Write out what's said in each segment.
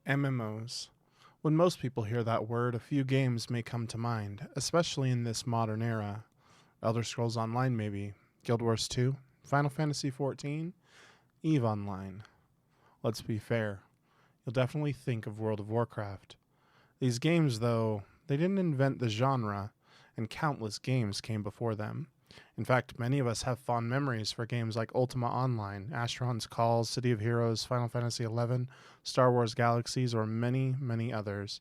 MMOs. When most people hear that word, a few games may come to mind, especially in this modern era. Elder Scrolls Online maybe, Guild Wars 2, Final Fantasy XIV, EVE Online. Let's be fair, you'll definitely think of World of Warcraft. These games, though, they didn't invent the genre, and countless games came before them. In fact, many of us have fond memories for games like Ultima Online, Asheron's Call, City of Heroes, Final Fantasy XI, Star Wars Galaxies, or many, many others.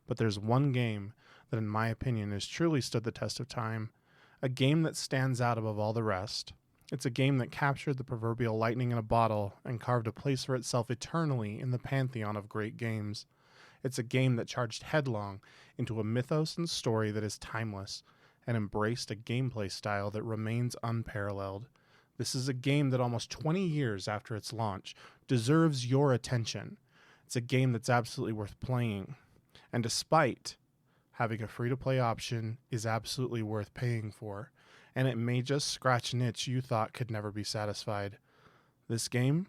But there's one game that, in my opinion, has truly stood the test of time, a game that stands out above all the rest. It's a game that captured the proverbial lightning in a bottle and carved a place for itself eternally in the pantheon of great games. It's a game that charged headlong into a mythos and story that is timeless, and embraced a gameplay style that remains unparalleled. This is a game that almost 20 years after its launch deserves your attention. It's a game that's absolutely worth playing, and despite having a free-to-play option, is absolutely worth paying for, and it may just scratch an itch you thought could never be satisfied. This game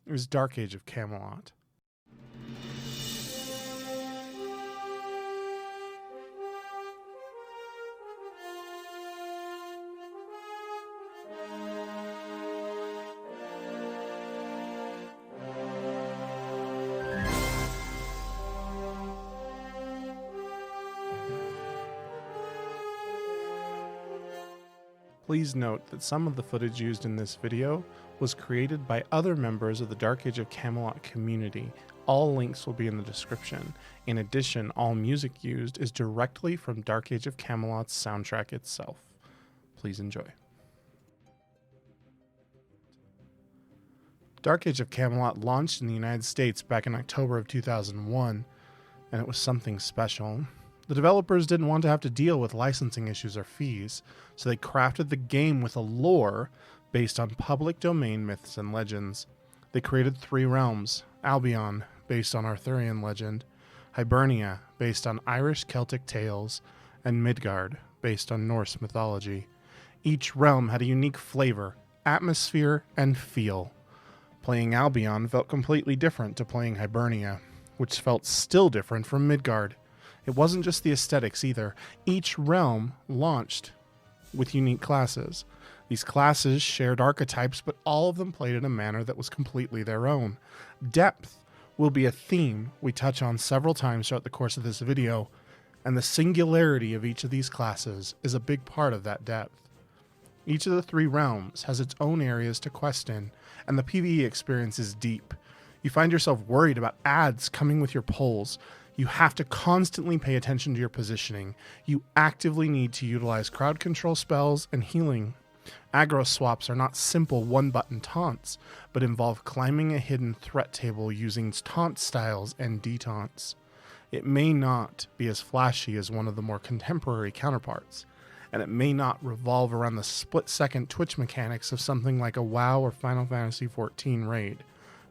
is Dark Age of Camelot. Please note that some of the footage used in this video was created by other members of the Dark Age of Camelot community. All links will be in the description. In addition, all music used is directly from Dark Age of Camelot's soundtrack itself. Please enjoy. Dark Age of Camelot launched in the United States back in October of 2001, and it was something special. The developers didn't want to have to deal with licensing issues or fees, so they crafted the game with a lore based on public domain myths and legends. They created 3 realms: Albion, based on Arthurian legend, Hibernia, based on Irish Celtic tales, and Midgard, based on Norse mythology. Each realm had a unique flavor, atmosphere, and feel. Playing Albion felt completely different to playing Hibernia, which felt still different from Midgard. It wasn't just the aesthetics either. Each realm launched with unique classes. These classes shared archetypes, but all of them played in a manner that was completely their own. Depth will be a theme we touch on several times throughout the course of this video, and the singularity of each of these classes is a big part of that depth. Each of the 3 realms has its own areas to quest in, and the PvE experience is deep. You find yourself worried about ads coming with your pulls. You have to constantly pay attention to your positioning. You actively need to utilize crowd control spells and healing. Aggro swaps are not simple one-button taunts, but involve climbing a hidden threat table using taunt styles and detaunts. It may not be as flashy as one of the more contemporary counterparts, and it may not revolve around the split-second twitch mechanics of something like a WoW or Final Fantasy XIV raid,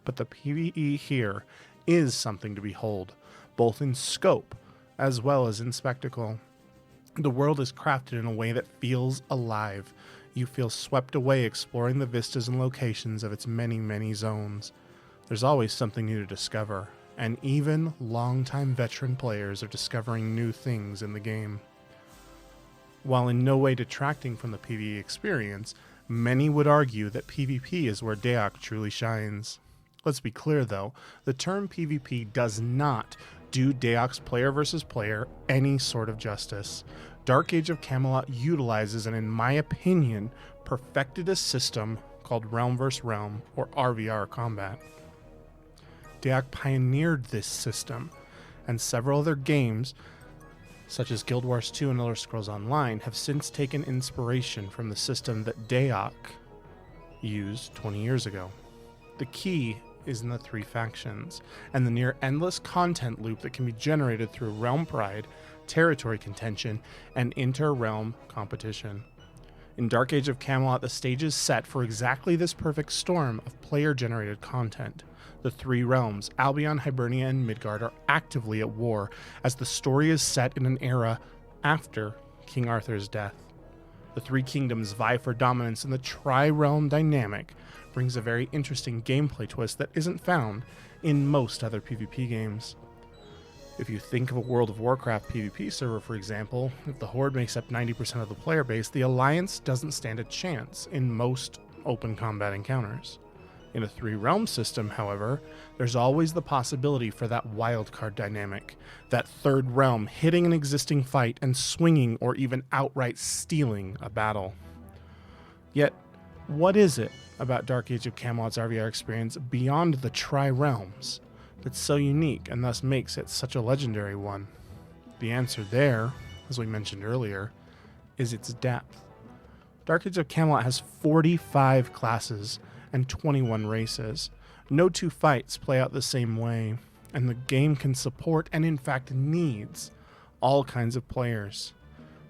but the PvE here is something to behold, both in scope as well as in spectacle. The world is crafted in a way that feels alive. You feel swept away exploring the vistas and locations of its many, many zones. There's always something new to discover, and even longtime veteran players are discovering new things in the game. While in no way detracting from the PvE experience, many would argue that PvP is where DAOC truly shines. Let's be clear though, the term PvP does not do DAOC's player versus player any sort of justice. Dark Age of Camelot utilizes and, in my opinion, perfected a system called realm vs. realm, or RVR combat. DAOC pioneered this system, and several other games, such as Guild Wars 2 and Elder Scrolls Online, have since taken inspiration from the system that DAOC used 20 years ago. The key is in the 3 factions, and the near endless content loop that can be generated through realm pride, territory contention, and inter-realm competition. In Dark Age of Camelot, the stage is set for exactly this perfect storm of player-generated content. The 3 realms, Albion, Hibernia, and Midgard, are actively at war, as the story is set in an era after King Arthur's death. The three kingdoms vie for dominance, and the tri-realm dynamic brings a very interesting gameplay twist that isn't found in most other PvP games. If you think of a World of Warcraft PvP server, for example, if the Horde makes up 90% of the player base, the Alliance doesn't stand a chance in most open combat encounters. In a three-realm system, however, there's always the possibility for that wildcard dynamic, that third realm hitting an existing fight and swinging or even outright stealing a battle. Yet, what is it about Dark Age of Camelot's RVR experience beyond the tri-realms that's so unique and thus makes it such a legendary one? The answer there, as we mentioned earlier, is its depth. Dark Age of Camelot has 45 classes and 21 races. No two fights play out the same way, and the game can support and in fact needs all kinds of players.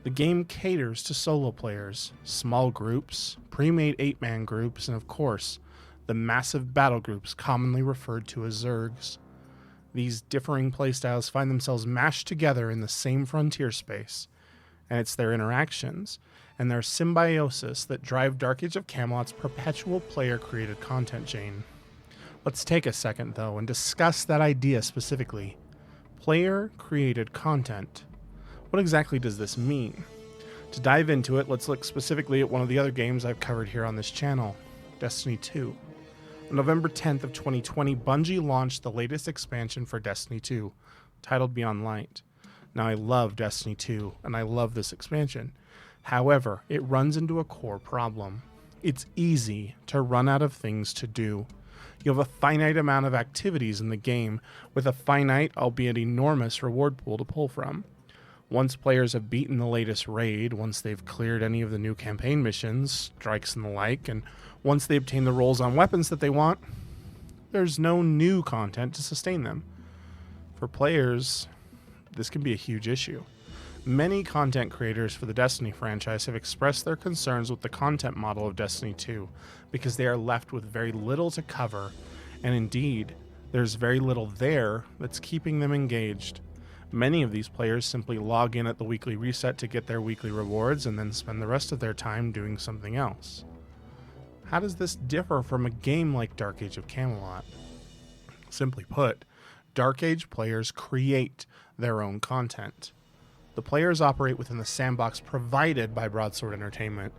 The game caters to solo players, small groups, pre-made 8-man groups, and of course, the massive battle groups commonly referred to as Zergs. These differing playstyles find themselves mashed together in the same frontier space, and it's their interactions and their symbiosis that drive Dark Age of Camelot's perpetual player-created content chain. Let's take a second, though, and discuss that idea specifically. Player-created content. What exactly does this mean? To dive into it, let's look specifically at one of the other games I've covered here on this channel, Destiny 2. On November 10th of 2020, Bungie launched the latest expansion for Destiny 2, titled Beyond Light. Now, I love Destiny 2, and I love this expansion. However, it runs into a core problem. It's easy to run out of things to do. You have a finite amount of activities in the game, with a finite, albeit enormous, reward pool to pull from. Once players have beaten the latest raid, once they've cleared any of the new campaign missions, strikes and the like, and once they obtain the rolls on weapons that they want, there's no new content to sustain them. For players, this can be a huge issue. Many content creators for the Destiny franchise have expressed their concerns with the content model of Destiny 2 because they are left with very little to cover, and indeed, there's very little there that's keeping them engaged. Many of these players simply log in at the weekly reset to get their weekly rewards and then spend the rest of their time doing something else. How does this differ from a game like Dark Age of Camelot? Simply put, Dark Age players create their own content. The players operate within the sandbox provided by Broadsword Entertainment,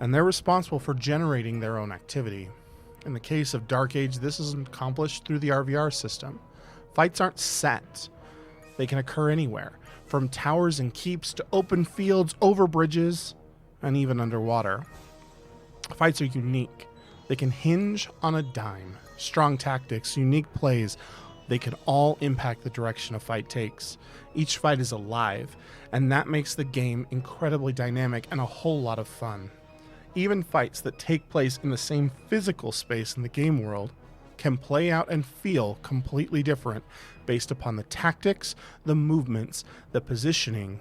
and they're responsible for generating their own activity. In the case of Dark Age, this is accomplished through the RVR system. Fights aren't set. They can occur anywhere, from towers and keeps to open fields, over bridges, and even underwater. Fights are unique. They can hinge on a dime. Strong tactics, unique plays, they can all impact the direction a fight takes. Each fight is alive, and that makes the game incredibly dynamic and a whole lot of fun. Even fights that take place in the same physical space in the game world can play out and feel completely different based upon the tactics, the movements, the positioning,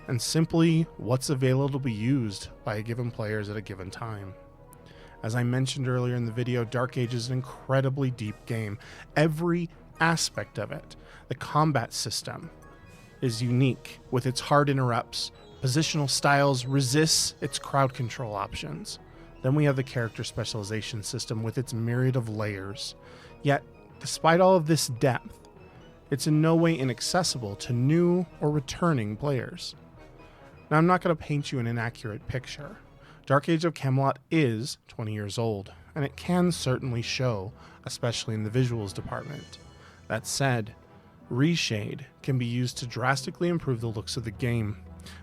and simply what's available to be used by given players at a given time. As I mentioned earlier in the video, Dark Age is an incredibly deep game. Every aspect of it, the combat system, is unique with its hard interrupts, positional styles, resists, its crowd control options. Then we have the character specialization system with its myriad of layers. Yet, despite all of this depth, it's in no way inaccessible to new or returning players. Now, I'm not going to paint you an inaccurate picture. Dark Age of Camelot is 20 years old, and it can certainly show, especially in the visuals department. That said, reshade can be used to drastically improve the looks of the game.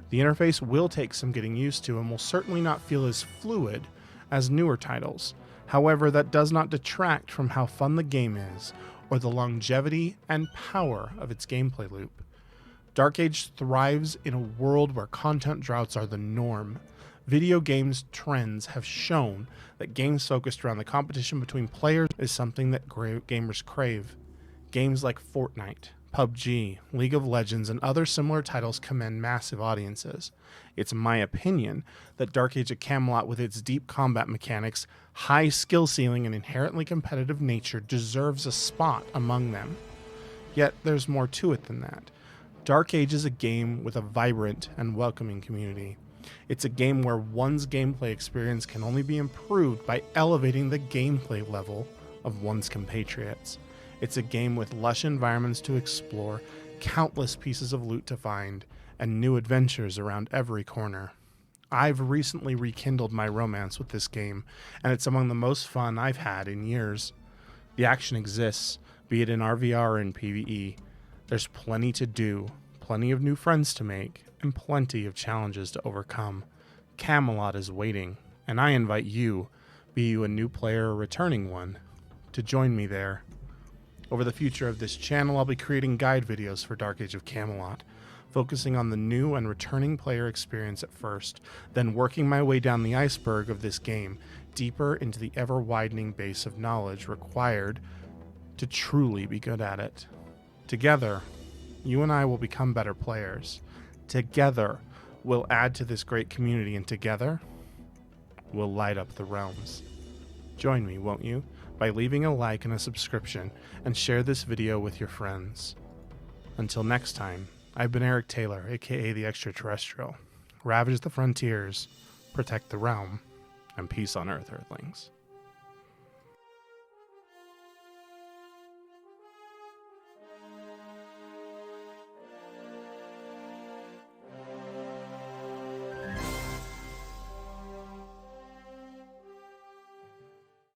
The interface will take some getting used to and will certainly not feel as fluid as newer titles. However, that does not detract from how fun the game is, or the longevity and power of its gameplay loop. Dark Age thrives in a world where content droughts are the norm. Video games trends have shown that games focused around the competition between players is something that gamers crave. Games like Fortnite, PUBG, League of Legends, and other similar titles command massive audiences. It's my opinion that Dark Age of Camelot, with its deep combat mechanics, high skill ceiling, and inherently competitive nature, deserves a spot among them. Yet there's more to it than that. Dark Age is a game with a vibrant and welcoming community. It's a game where one's gameplay experience can only be improved by elevating the gameplay level of one's compatriots. It's a game with lush environments to explore, countless pieces of loot to find, and new adventures around every corner. I've recently rekindled my romance with this game, and it's among the most fun I've had in years. The action exists, be it in RVR or in PvE. There's plenty to do, plenty of new friends to make, and plenty of challenges to overcome. Camelot is waiting, and I invite you, be you a new player or returning one, to join me there. Over the future of this channel, I'll be creating guide videos for Dark Age of Camelot, focusing on the new and returning player experience at first, then working my way down the iceberg of this game, deeper into the ever-widening base of knowledge required to truly be good at it. Together, you and I will become better players. Together, we'll add to this great community, and together, we'll light up the realms. Join me, won't you, by leaving a like and a subscription, and share this video with your friends. Until next time, I've been Eric Taylor, aka the Extraterrestrial. Ravage the frontiers, protect the realm, and peace on Earth, Earthlings.